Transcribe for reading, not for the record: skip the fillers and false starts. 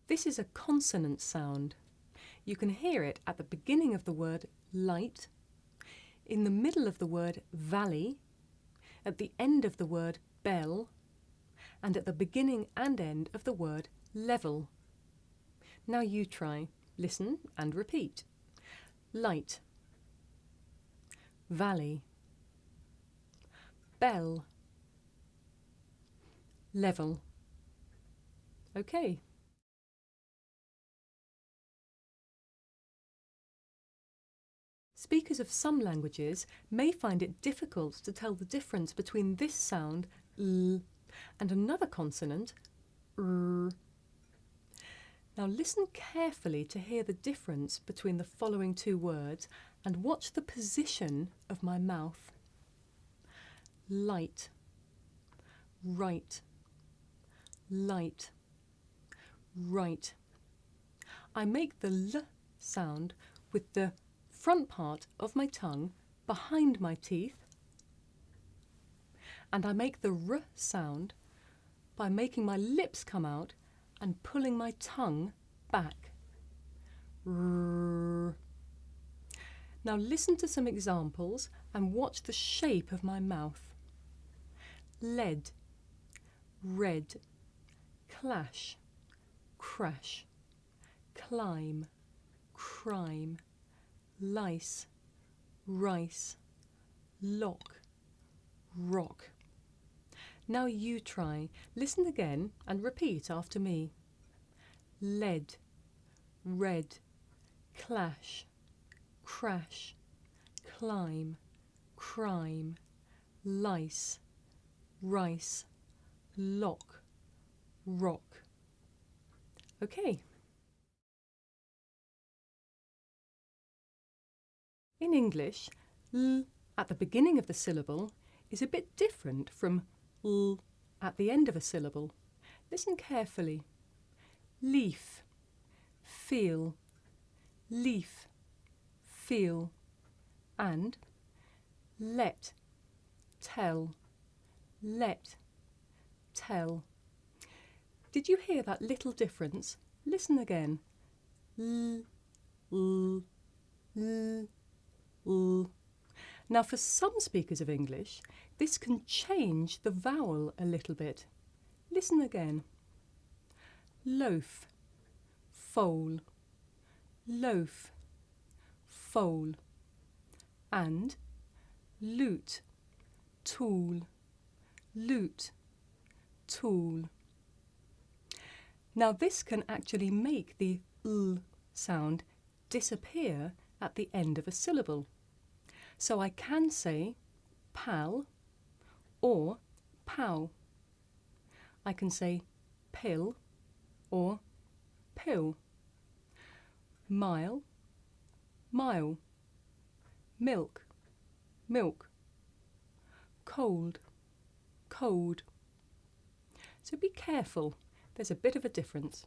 This is a consonant sound. You can hear it at the beginning of the word light, in the middle of the word valley, at the end of the word bell, and at the beginning and end of the word level. Now you try. Listen and repeat. Light, valley, bell, level. Okay. Speakers of some languages may find it difficult to tell the difference between this sound, l, and another consonant, r. Now listen carefully to hear the difference between the following two words and watch the position of my mouth. Light, right, light, right. I make the l sound with the front part of my tongue behind my teeth, and I make the r sound by making my lips come out and pulling my tongue back. R. Now listen to some examples and watch the shape of my mouth. Lead, red, clash, crash, climb, crime, lice, rice, lock, rock. Now you try. Listen again and repeat after me. Lead, red, clash, crash, climb, crime, lice, rice, lock, rock. Okay. In English, l at the beginning of the syllable is a bit different from l at the end of a syllable. Listen carefully. Leaf, feel, leaf, feel, and let, tell, let, tell. Did you hear that little difference? Listen again. L, l, l, l. Now for some speakers of English, this can change the vowel a little bit. Listen again. Loaf, foal, loaf, foal, and lute, tool, lute, tool. Now this can actually make the l sound disappear at the end of a syllable. So I can say pal or pow. I can say pill or pill. Mile, mile. Milk, milk. Cold, cold. So be careful, there's a bit of a difference.